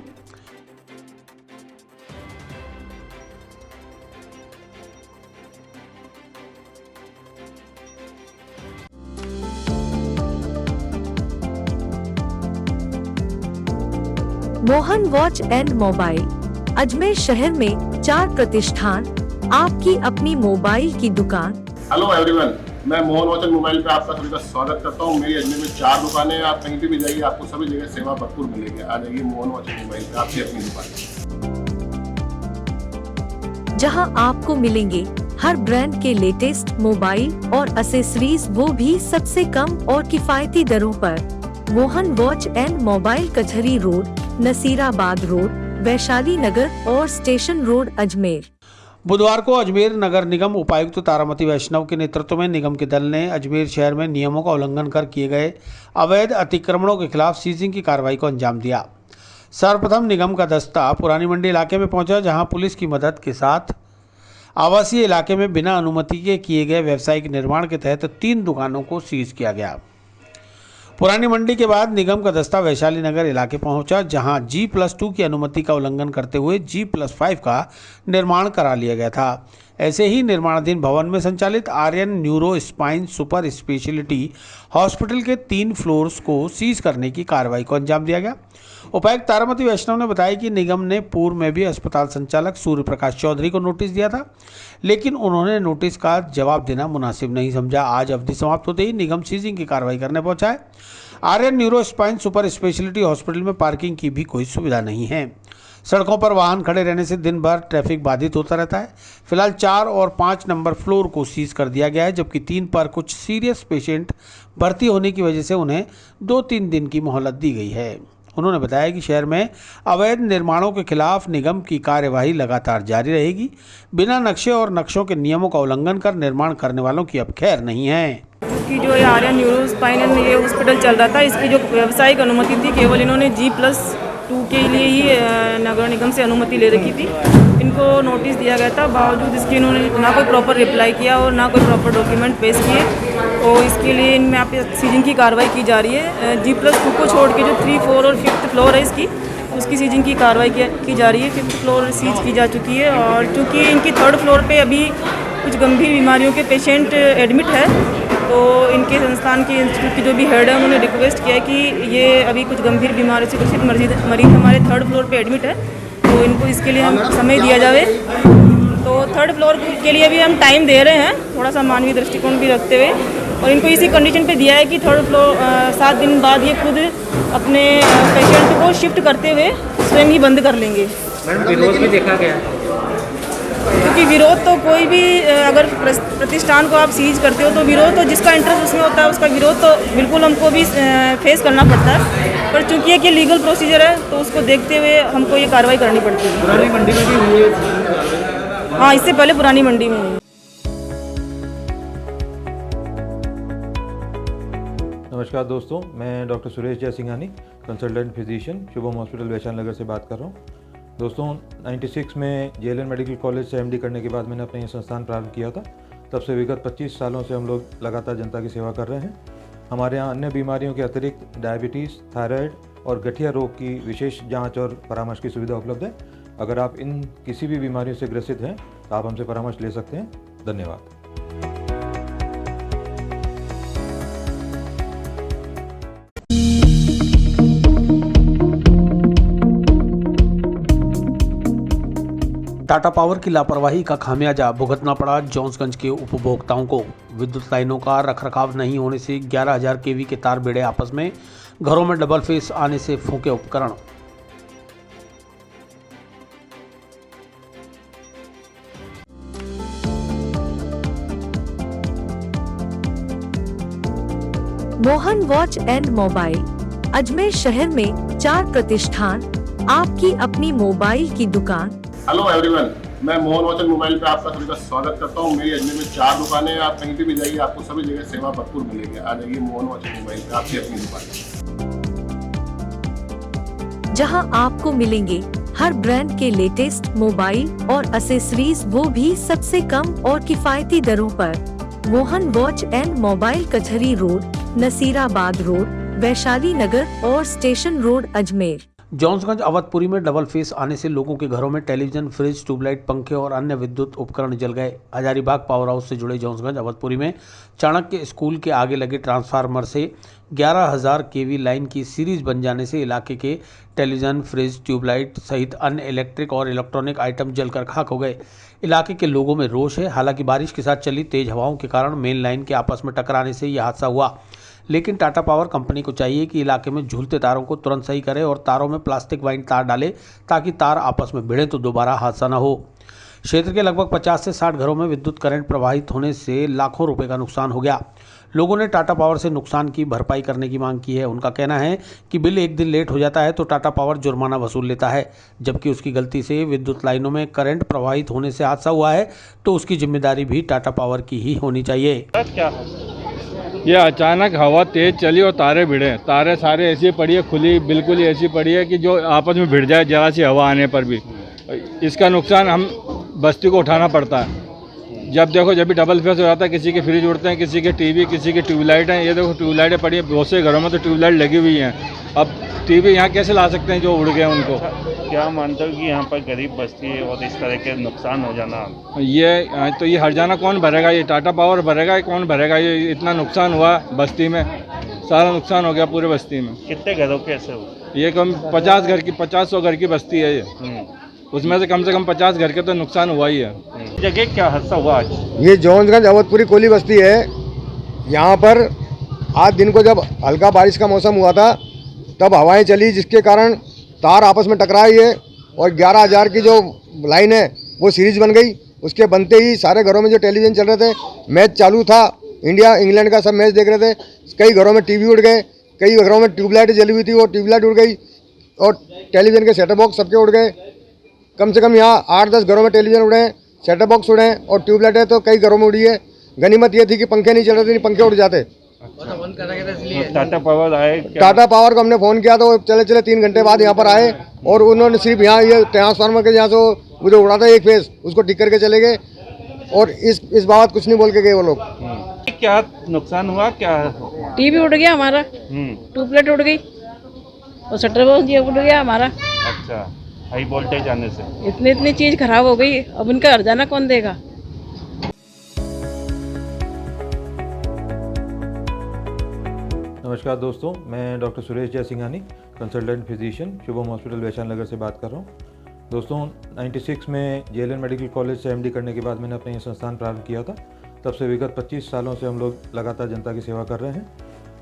Mohan watch and mobile Ajmer शहर में 4 प्रतिष्ठान, आपकी अपनी मोबाइल की दुकान। हेलो एवरीवन, मैं मोहन वॉच एंड मोबाइल पे आपका सभी का स्वागत करता हूँ। मेरी अजमेर में 4 दुकानें हैं। आप कहीं पे भी जाइए, आपको सभी जगह सेवा भरपूर मिलेगी। आ जाइए मोहन वॉच एंड मोबाइल पे, आपकी अपनी दुकान, जहां आपको मिलेंगे हर ब्रांड के लेटेस्ट मोबाइल और एसेसरीज, वो भी सबसे कम और किफायती दरों पर। Mohan watch and mobile, Kachahri road, Nasirabad road, Vaishali Nagar और स्टेशन रोड, अजमेर। बुधवार को अजमेर नगर निगम उपायुक्त तारामती वैष्णव के नेतृत्व में निगम के दल ने अजमेर शहर में नियमों का उल्लंघन कर किए गए अवैध अतिक्रमणों के खिलाफ सीजिंग की कार्रवाई को अंजाम दिया। सर्वप्रथम निगम का दस्ता पुरानी मंडी इलाके में पहुंचा, जहां पुलिस की मदद के साथ आवासीय इलाके में बिना अनुमति के किए गए व्यावसायिक निर्माण के तहत 3 दुकानों को सीज किया गया। पुरानी मंडी के बाद निगम का दस्ता वैशाली नगर इलाके पहुंचा, जहां G+2 की अनुमति का उल्लंघन करते हुए G+5 का निर्माण करा लिया गया था, ऐसे ही निर्माणाधीन भवन में संचालित Aryan neuro spine super speciality hospital के 3 फ्लोर्स को सीज करने की कार्रवाई को अंजाम दिया गया। उपायुक्त तारामती वैष्णव ने बताया कि निगम ने पूर्व में भी अस्पताल संचालक सूर्य प्रकाश चौधरी को नोटिस दिया था, लेकिन उन्होंने नोटिस का जवाब देना मुनासिब नहीं समझा। आज अवधि समाप्त होते ही निगम सीजिंग की कार्रवाई करने पहुंचा है। Aryan neuro spine super speciality hospital में पार्किंग की भी कोई सुविधा नहीं है। सड़कों पर वाहन खड़े रहने से दिन भर ट्रैफिक बाधित होता रहता है। फिलहाल 4 और 5 नंबर फ्लोर को सीज कर दिया गया है, जबकि 3 पर कुछ सीरियस पेशेंट भर्ती होने की वजह से उन्हें 2-3 दिन की मोहलत दी गई है। उन्होंने बताया कि शहर में अवैध निर्माणों के खिलाफ निगम की कार्यवाही लगातार जारी रहेगी। बिना नक्शे और नक्शों के नियमों का उल्लंघन कर निर्माण करने वालों की अब खैर नहीं है। की जो आर्यन न्यूरो स्पाइन ये हॉस्पिटल चल रहा था, इसकी जो व्यावसायिक अनुमति थी केवल इन्होंने G+2 के लिए ही नगर निगम से अनुमति ले रखी थी। इनको नोटिस दिया गया था, बावजूद इसके इन्होंने ना कोई प्रॉपर रिप्लाई किया और ना कोई प्रॉपर डॉक्यूमेंट पेश किए। और इसके लिए इनमें यहाँ पे सीजिंग की कार्रवाई की जा रही है। G+2 को छोड़ के जो 3, 4 और 5th फ्लोर है इसकी, उसकी सीजिंग की कार्रवाई की जा रही है। 5th फ्लोर सीज की जा चुकी है और चूँकि इनकी 3rd फ्लोर पे अभी कुछ गंभीर बीमारियों के पेशेंट एडमिट है, तो इनके संस्थान के इंस्टीट्यूट की जो भी हेड है उन्होंने रिक्वेस्ट किया कि ये अभी कुछ गंभीर बीमारी से ग्रसित मरीज हमारे 3rd फ्लोर पे एडमिट है, तो इनको इसके लिए हम समय दिया जाए। तो 3rd फ्लोर के लिए भी हम टाइम दे रहे हैं, थोड़ा सा मानवीय दृष्टिकोण भी रखते हुए, और इनको इसी कंडीशन पे दिया है कि 3rd फ्लोर 7 दिन बाद ये खुद अपने पेशेंट को शिफ्ट करते हुए स्वयं ही बंद कर लेंगे। मैडम विरोध भी देखा गया, क्योंकि विरोध तो कोई भी अगर प्रतिष्ठान को आप सीज करते हो तो विरोध तो जिसका इंटरेस्ट उसमें होता है उसका विरोध तो बिल्कुल हमको भी फेस करना पड़ता है, पर चूंकि ये लीगल प्रोसीजर है तो उसको देखते हुए हमको ये कार्रवाई करनी पड़ती है। पुरानी मंडी में भी हुई है? हाँ, इससे पहले पुरानी मंडी में हुई। नमस्कार दोस्तों, मैं doctor Suresh Jaisinghani, consultant physician, Shubham hospital Vaishali Nagar से बात कर रहा हूँ। दोस्तों 96 में JLN मेडिकल कॉलेज से MD करने के बाद मैंने अपना ये संस्थान प्रारंभ किया था। तब से विगत 25 सालों से हम लोग लगातार जनता की सेवा कर रहे हैं। हमारे यहाँ अन्य बीमारियों के अतिरिक्त डायबिटीज़, थायराइड और गठिया रोग की विशेष जांच और परामर्श की सुविधा उपलब्ध है। अगर आप इन किसी भी बीमारियों से ग्रसित हैं तो आप हमसे परामर्श ले सकते हैं। धन्यवाद। टाटा पावर की लापरवाही का खामियाजा भुगतना पड़ा जॉन्सगंज के उपभोक्ताओं को। विद्युत लाइनों का रखरखाव नहीं होने से 11,000 kV के तार भिड़े आपस में, घरों में डबल फेस आने से फूंके उपकरण। Mohan watch and mobile Ajmer शहर में 4 प्रतिष्ठान, आपकी अपनी मोबाइल की दुकान। हेलो एवरीवन, मैं मोहन वॉच एंड मोबाइल पे आपका सभी का स्वागत करता हूँ। मेरी अजमेर में 4 दुकानें हैं, आप कहीं भी जाइए आपको सभी जगह सेवा भरपूर मिलेगी। आ जाइए मोहन वॉच एंड मोबाइल पे, आपकी अपनी दुकान, जहां आपको मिलेंगे हर ब्रांड के लेटेस्ट मोबाइल और एसेसरीज, वो भी सबसे कम और किफायती दरों पर। Mohan watch and mobile Kachahri road, Nasirabad road, Vaishali Nagar और स्टेशन रोड, अजमेर। जॉन्सगंज अवधपुरी में डबल फेस आने से लोगों के घरों में टेलीविजन, फ्रिज, ट्यूबलाइट, पंखे और अन्य विद्युत उपकरण जल गए। हजारीबाग पावर हाउस से जुड़े जॉन्सगंज अवधपुरी में चाणक्य स्कूल के आगे लगे ट्रांसफार्मर से 11,000 kV लाइन की सीरीज बन जाने से इलाके के टेलीविजन, फ्रिज, ट्यूबलाइट सहित अन्य इलेक्ट्रिक और इलेक्ट्रॉनिक आइटम जलकर खाक हो गए। इलाके के लोगों में रोष है। हालांकि बारिश के साथ चली तेज हवाओं के कारण मेन लाइन के आपस में टकराने से यह हादसा हुआ, लेकिन टाटा पावर कंपनी को चाहिए कि इलाके में झूलते तारों को तुरंत सही करे और तारों में प्लास्टिक वाइन तार डाले ताकि तार आपस में भिड़े तो दोबारा हादसा न हो। क्षेत्र के लगभग 50 से 60 घरों में विद्युत करंट प्रवाहित होने से लाखों रुपए का नुकसान हो गया। लोगों ने टाटा पावर से नुकसान की भरपाई करने की मांग की है। उनका कहना है कि बिल 1 दिन लेट हो जाता है तो टाटा पावर जुर्माना वसूल लेता है, जबकि उसकी गलती से विद्युत लाइनों में करंट प्रवाहित होने से हादसा हुआ है तो उसकी जिम्मेदारी भी टाटा पावर की ही होनी चाहिए। ये अचानक हवा तेज चली और तारे भिड़े, तारे सारे ऐसी पड़ी है, खुली बिल्कुल ही ऐसी पड़ी है कि जो आपस में भिड़ जाए जरा सी हवा आने पर भी। इसका नुकसान हम बस्ती को उठाना पड़ता है। जब देखो जब भी डबल फेस हो जाता है, किसी के फ्रिज उड़ते हैं, किसी के टीवी, किसी के ट्यूबलाइट हैं। ये देखो ट्यूबलाइटें पड़ी है, बहुत से घरों में तो ट्यूबलाइट लगी हुई हैं। अब टीवी यहाँ कैसे ला सकते हैं जो उड़ गए उनको? क्या मानते हो कि यहाँ पर गरीब बस्ती है और इस तरह के नुकसान हो जाना? ये हर्जाना कौन भरेगा? ये टाटा पावर भरेगा, कौन भरेगा? ये इतना नुकसान हुआ बस्ती में, सारा नुकसान हो गया पूरे बस्ती में। कितने घरों के ऐसे हुए? ये कम 50-100 घर की बस्ती है ये। उसमें से कम 50 घर के तो नुकसान हुआ ही है। जगह क्या हादसा हुआ आज? ये जौनगंज अवधपुरी कोली बस्ती है। यहाँ पर आज दिन को जब हल्का बारिश का मौसम हुआ था तब हवाएं चली, जिसके कारण तार आपस में टकराई है और 11,000 की जो लाइन है वो सीरीज बन गई। उसके बनते ही सारे घरों में जो टेलीविज़न चल रहे थे, मैच चालू था, इंडिया इंग्लैंड का सब मैच देख रहे थे। कई घरों में टीवी उड़ गए, कई घरों में ट्यूबलाइट जली हुई थी, वो ट्यूबलाइट उड़ गई और टेलीविज़न के सेटअप बॉक्स सबके उड़ गए। कम से कम यहाँ 8-10 घरों में टेलीविज़न उड़े हैं, सेटअप बॉक्स उड़े हैं और ट्यूबलाइटें तो कई घरों में उड़ी है। गनीमत ये थी कि पंखे नहीं चल रहे थे, नहीं पंखे उड़ जाते। टाटा पावर आए? टाटा पावर को हमने फ़ोन किया तो चले 3 घंटे बाद यहाँ पर आए और उन्होंने सिर्फ यहाँ ये ट्रांसफार्मर के यहाँ से वो जो उड़ा था एक फेस, उसको ठीक करके चले गए और इस बाबत कुछ नहीं बोल के गए वो लोग। क्या नुकसान हुआ? क्या टीवी उड़ गया हमारा, ट्यूबलाइट उड़ गई और शटर बॉक्स उड़ गया हमारा। अच्छा, हाई वोल्टेज आने से इतनी चीज़ खराब हो गई, अब उनका हर्जाना कौन देगा? नमस्कार दोस्तों, मैं doctor Suresh Jaisinghani, consultant physician, Shubham hospital Vaishali Nagar से बात कर रहा हूँ। दोस्तों 96 में जेएलएन मेडिकल कॉलेज से एमडी करने के बाद मैंने अपना ये संस्थान प्रारंभ किया था। तब से विगत 25 सालों से हम लोग लगातार जनता की सेवा कर रहे हैं।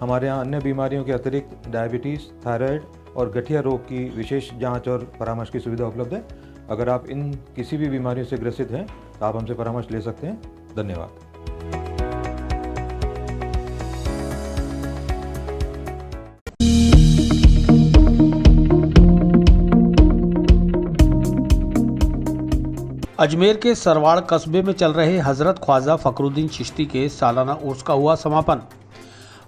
हमारे यहाँ अन्य बीमारियों के अतिरिक्त डायबिटीज़, थायराइड और गठिया रोग की विशेष जांच और परामर्श की सुविधा उपलब्ध है। अगर आप इन किसी भी बीमारियों से ग्रसित हैं तो आप हमसे परामर्श ले सकते हैं। धन्यवाद। अजमेर के सरवाड़ कस्बे में चल रहे हजरत ख्वाजा फखरुद्दीन चिश्ती के सालाना उर्स का हुआ समापन।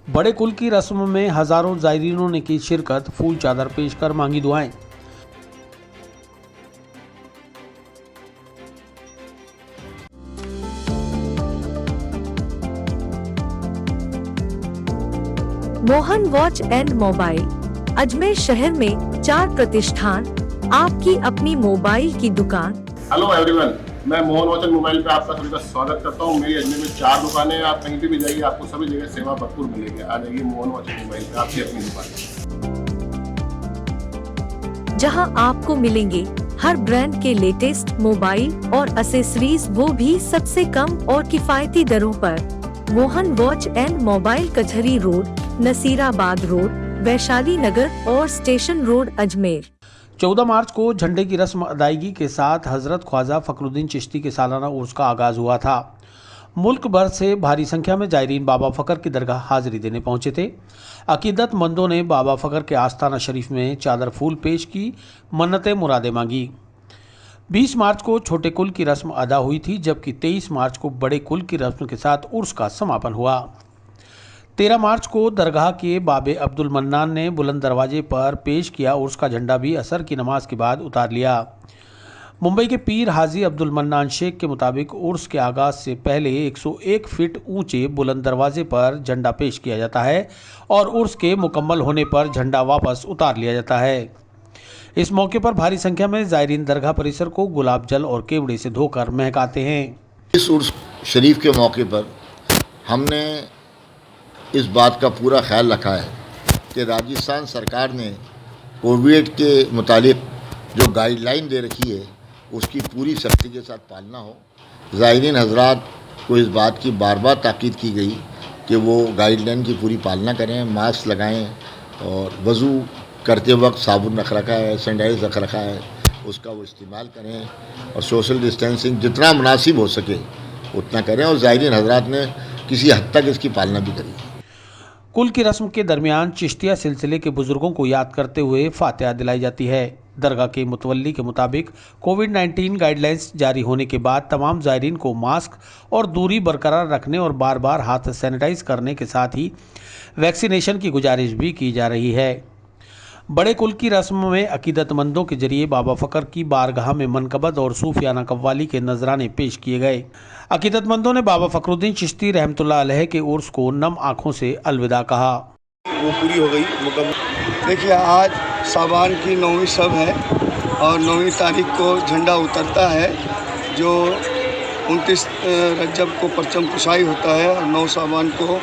बड़े कुल की रस्म में हजारों ज़ायरीनों ने की शिरकत, फूल चादर पेश कर मांगी दुआएं। Mohan watch and mobile Ajmer शहर में 4 प्रतिष्ठान, आपकी अपनी मोबाइल की दुकान। हेलो एवरीवन, मैं मोहन वॉच एंड मोबाइल पे आपका सभी का स्वागत करता हूँ। मेरी अजमेर में 4 दुकानें हैं। आप कहीं पे भी जाइए, आपको सभी जगह सेवा भरपूर मिलेगी। आ जाइए मोहन वॉच एंड मोबाइल पे, आपकी अपनी दुकान, जहां आपको मिलेंगे हर ब्रांड के लेटेस्ट मोबाइल और एसेसरीज, वो भी सबसे कम और किफायती दरों पर। Mohan watch and mobile, Kachahri road, Nasirabad road, Vaishali Nagar और स्टेशन रोड, अजमेर। 14 मार्च को झंडे की रस्म अदायगी के साथ हजरत ख्वाजा फखरुद्दीन चिश्ती के सालाना उर्स का आगाज हुआ था। मुल्क भर से भारी संख्या में जायरीन बाबा फखर की दरगाह हाजिरी देने पहुंचे थे। अकीदतमंदों ने बाबा फखर के आस्थाना शरीफ में चादर फूल पेश की, मन्नतें मुरादें मांगी। 20 मार्च को छोटे कुल की रस्म अदा हुई थी, जबकि 23 मार्च को बड़े कुल की रस्म के साथ उर्स का समापन हुआ। 13 मार्च को दरगाह के बाबे अब्दुल मन्नान ने बुलंद दरवाजे पर पेश किया उर्स का झंडा भी असर की नमाज के बाद उतार लिया। मुंबई के पीर हाजी अब्दुल मन्नान शेख के मुताबिक उर्स के आगाज से पहले 101 फीट ऊंचे बुलंद दरवाजे पर झंडा पेश किया जाता है और उर्स के मुकम्मल होने पर झंडा वापस उतार लिया जाता है। इस मौके पर भारी संख्या में ज़ायरीन दरगाह परिसर को गुलाब जल और केवड़े से धोकर महकाते हैं। इस उर्स शरीफ के मौके पर हमने इस बात का पूरा ख्याल रखा है कि राजस्थान सरकार ने कोविड के मुतालिक जो गाइडलाइन दे रखी है उसकी पूरी सख्ती के साथ पालना हो। ज़ायरीन हजरात को इस बात की बार बार ताकीद की गई कि वो गाइडलाइन की पूरी पालना करें, मास्क लगाएं और वज़ू करते वक्त साबुन रख रखा है, सैनिटाइज रख रखा है, उसका वो इस्तेमाल करें और सोशल डिस्टेंसिंग जितना मुनासिब हो सके उतना करें। और ज़ायरीन हजरात ने किसी हद तक इसकी पालना भी करी। कुल की रस्म के दरमियान चिश्तिया सिलसिले के बुजुर्गों को याद करते हुए फातिहा दिलाई जाती है। दरगाह के मुतवल्ली के मुताबिक कोविड-19 गाइडलाइंस जारी होने के बाद तमाम ज़ायरीन को मास्क और दूरी बरकरार रखने और बार बार हाथ सैनिटाइज करने के साथ ही वैक्सीनेशन की गुजारिश भी की जा रही है। बड़े कुल की रस्म में अकीदतमंदों के जरिए बाबा फ़कर की बारगाह में मनकबत और सूफियाना कव्वाली के नजराने पेश किए गए। अकीदतमंदों ने बाबा फ़खरुद्दीन चिश्ती रहमतुल्लाह अलैह के उर्स को नम आँखों से अलविदा कहा। वो पूरी हो गई मुकम्मल। देखिए, आज साबान की 9वीं शब है और 9वीं तारीख को झंडा उतरता है, जो 29 रजब को परचम कुशाई होता है और 9 साबान को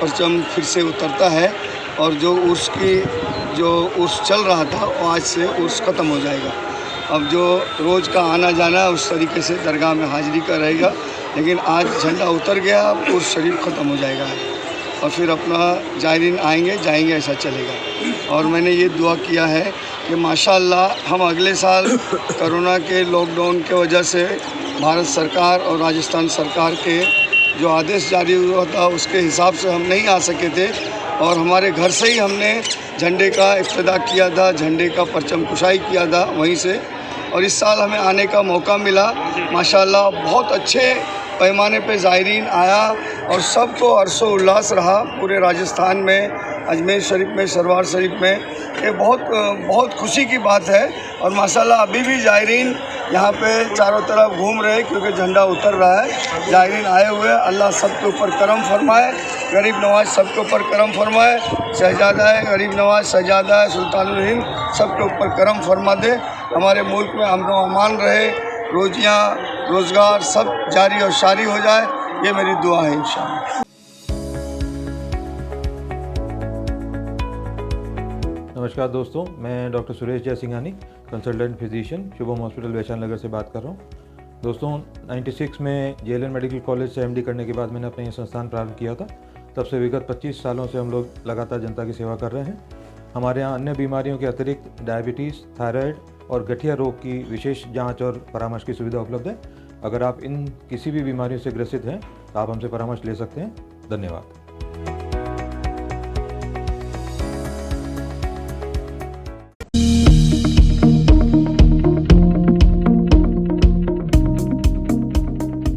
परचम फिर से उतरता है और जो उर्स चल रहा था वो आज से उर्स ख़त्म हो जाएगा। अब जो रोज़ का आना जाना है उस तरीके से दरगाह में हाजिरी का रहेगा, लेकिन आज झंडा उतर गया, अब उर्स शरीफ ख़त्म हो जाएगा और फिर अपना जायरीन आएंगे जाएंगे ऐसा चलेगा। और मैंने ये दुआ किया है कि माशाअल्लाह हम अगले साल कोरोना के लॉकडाउन के वजह से भारत सरकार और राजस्थान सरकार के जो आदेश जारी हुआ था उसके हिसाब से हम नहीं आ सके थे और हमारे घर से ही हमने झंडे का इफ्तिदा किया था, झंडे का परचम कुशाई किया था वहीं से। और इस साल हमें आने का मौका मिला, माशाअल्लाह बहुत अच्छे पैमाने पे ज़ायरीन आया और सबको हर्षो उल्लास रहा पूरे राजस्थान में, अजमेर शरीफ में, सरवार शरीफ में। ये बहुत खुशी की बात है और माशाअल्लाह अभी भी ज़ायरीन यहाँ पे चारों तरफ घूम रहे क्योंकि झंडा उतर रहा है। ज़ायरीन आए हुए, अल्लाह सबके ऊपर करम फरमाए, गरीब नवाज सबके ऊपर करम फरमाए, शहजादा है गरीब नवाज, शहजादा है सुल्तानुल हिंद, सबके ऊपर करम फरमा दे। हमारे मुल्क में अमन व अमान रहे, रोजियाँ रोज़गार सब जारी और शारी हो जाए, ये मेरी दुआ है इंशाअल्लाह। नमस्कार दोस्तों, मैं doctor Suresh Jaisinghani, consultant physician, Shubham hospital Vaishali Nagar से बात कर रहा हूँ। दोस्तों, 96 में जेएलएन मेडिकल कॉलेज से एमडी करने के बाद मैंने अपना ये संस्थान प्रारंभ किया था। तब से विगत 25 सालों से हम लोग लगातार जनता की सेवा कर रहे हैं। हमारे यहाँ अन्य बीमारियों के अतिरिक्त डायबिटीज़, थायराइड और गठिया रोग की विशेष जाँच और परामर्श की सुविधा उपलब्ध है। अगर आप इन किसी भी बीमारियों से ग्रसित हैं तो आप हमसे परामर्श ले सकते हैं। धन्यवाद।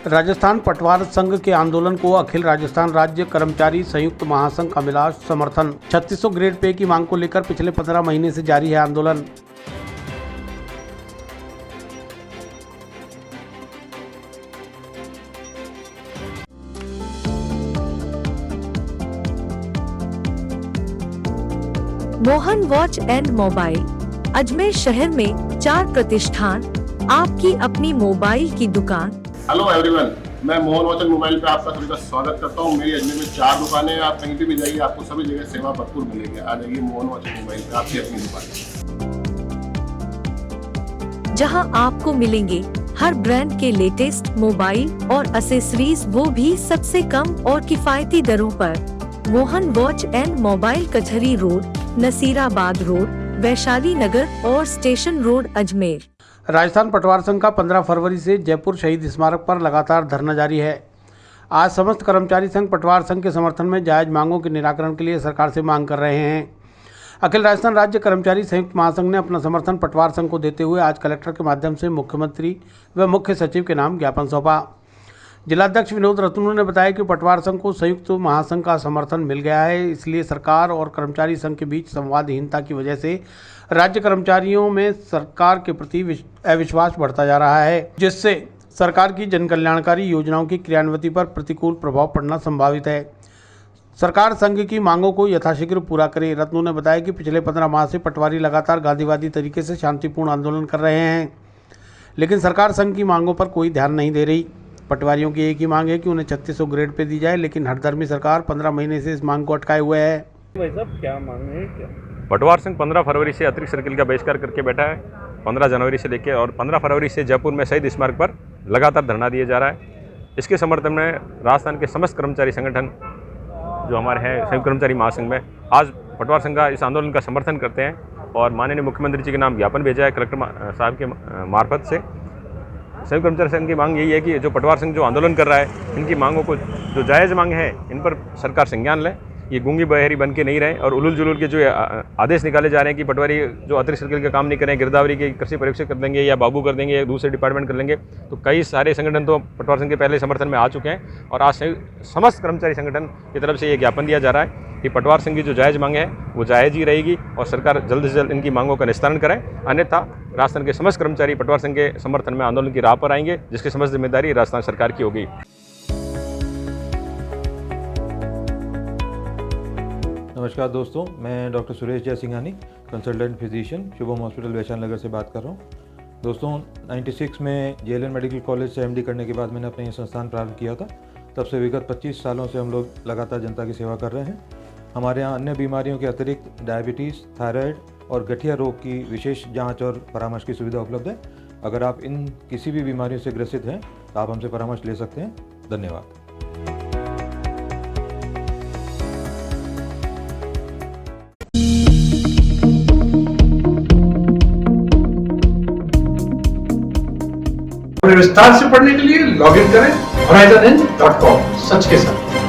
राजस्थान पटवार संघ के आंदोलन को अखिल राजस्थान राज्य कर्मचारी संयुक्त महासंघ का मिला समर्थन। 3600 ग्रेड पे की मांग को लेकर पिछले 15 महीने से जारी है आंदोलन। Mohan watch and mobile Ajmer शहर में 4 प्रतिष्ठान, आपकी अपनी मोबाइल की दुकान। हेलो एवरीवन, मैं मोहन वॉच एंड मोबाइल पे आपका सभी का स्वागत करता हूँ। मेरी अजमेर में 4 दुकानें हैं, आप कहीं पे भी जाइए आपको सभी जगह सेवा भरपूर मिलेगी। आ जाइए मोहन वॉच एंड मोबाइल पे, आपकी अपनी दुकान, जहां आपको मिलेंगे हर ब्रांड के लेटेस्ट मोबाइल और एसेसरीज, वो भी सबसे कम और किफायती दरों पर। Mohan watch and mobile, Kachahri road, Nasirabad road, Vaishali Nagar और स्टेशन रोड, अजमेर। राजस्थान पटवार संघ का 15 फरवरी से जयपुर शहीद स्मारक पर लगातार धरना जारी है। आज समस्त कर्मचारी संघ पटवार संघ के समर्थन में जायज मांगों के निराकरण के लिए सरकार से मांग कर रहे हैं। अखिल राजस्थान राज्य कर्मचारी संयुक्त महासंघ ने अपना समर्थन पटवार संघ को देते हुए आज कलेक्टर के माध्यम से मुख्यमंत्री व मुख्य सचिव के नाम ज्ञापन सौंपा। जिलाध्यक्ष विनोद रतनू ने बताया कि पटवार संघ को संयुक्त महासंघ का समर्थन मिल गया है, इसलिए सरकार और कर्मचारी संघ के बीच संवादहीनता की वजह से राज्य कर्मचारियों में सरकार के प्रति अविश्वास बढ़ता जा रहा है, जिससे सरकार की जनकल्याणकारी योजनाओं की क्रियान्विति पर प्रतिकूल प्रभाव पड़ना संभावित है। सरकार संघ की मांगों को यथाशीघ्र पूरा करे। रत्नू ने बताया कि पिछले 15 माह से पटवारी लगातार गांधीवादी तरीके से शांतिपूर्ण आंदोलन कर रहे हैं, लेकिन सरकार संघ की मांगों पर कोई ध्यान नहीं दे रही। पटवारियों की एक ही मांग है कि उन्हें 3600 ग्रेड पे दी जाए, लेकिन हठधर्मी सरकार 15 महीने से इस मांग को अटकाए हुए है। भाई साहब, क्या मांग है? क्या पटवार संघ 15 फरवरी से अतिरिक्त सर्किल का बहिष्कार करके बैठा है। 15 जनवरी से लेकर और 15 फरवरी से जयपुर में शहीद स्मारक पर लगातार धरना दिया जा रहा है। इसके समर्थन में राजस्थान के समस्त कर्मचारी संगठन जो हमारे हैं संयुक्त कर्मचारी महासंघ में आज पटवार संघ का इस आंदोलन का समर्थन करते हैं और माननीय मुख्यमंत्री जी के नाम ज्ञापन भेजा है कलेक्टर साहब के मार्फत से। संयुक्त कर्मचारी संघ की मांग यही है कि जो पटवार संघ जो आंदोलन कर रहा है, इनकी मांगों को, जो जायज़ मांग है, इन पर सरकार संज्ञान ले। ये गूंगी बहरी बन के नहीं रहे और उलूल जुलूल के जो आदेश निकाले जा रहे हैं कि पटवारी जो अतिरिक्त सर्किल का काम नहीं करें, गिरदावरी के कृषि परीक्षक कर देंगे या बाबू कर देंगे या दूसरे डिपार्टमेंट कर लेंगे, तो कई सारे संगठन तो पटवार संघ के पहले समर्थन में आ चुके हैं और आज समस्त कर्मचारी संगठन की तरफ से ये ज्ञापन दिया जा रहा है कि पटवार संघ की जो जायज़ मांगे है वो जायज़ ही रहेगी और सरकार जल्द से जल्द इनकी मांगों का निस्तारण करे, अन्यथा राजस्थान के समस्त कर्मचारी पटवार संघ के समर्थन में आंदोलन की राह पर आएंगे, जिसकी समस्त जिम्मेदारी राजस्थान सरकार की होगी। नमस्कार दोस्तों, मैं doctor Suresh Jaisinghani, consultant physician, Shubham hospital Vaishali Nagar से बात कर रहा हूँ। दोस्तों 96 में जेएलएन मेडिकल कॉलेज से एमडी करने के बाद मैंने अपना ये संस्थान प्रारंभ किया था। तब से विगत 25 सालों से हम लोग लगातार जनता की सेवा कर रहे हैं। हमारे यहाँ अन्य बीमारियों के अतिरिक्त डायबिटीज़, थायराइड और गठिया रोग की विशेष जांच और परामर्श की सुविधा उपलब्ध है। अगर आप इन किसी भी बीमारियों से ग्रसित हैं तो आप हमसे परामर्श ले सकते हैं। धन्यवाद। विस्तार से पढ़ने के लिए लॉग इन करें horizonn.com, सच के साथ।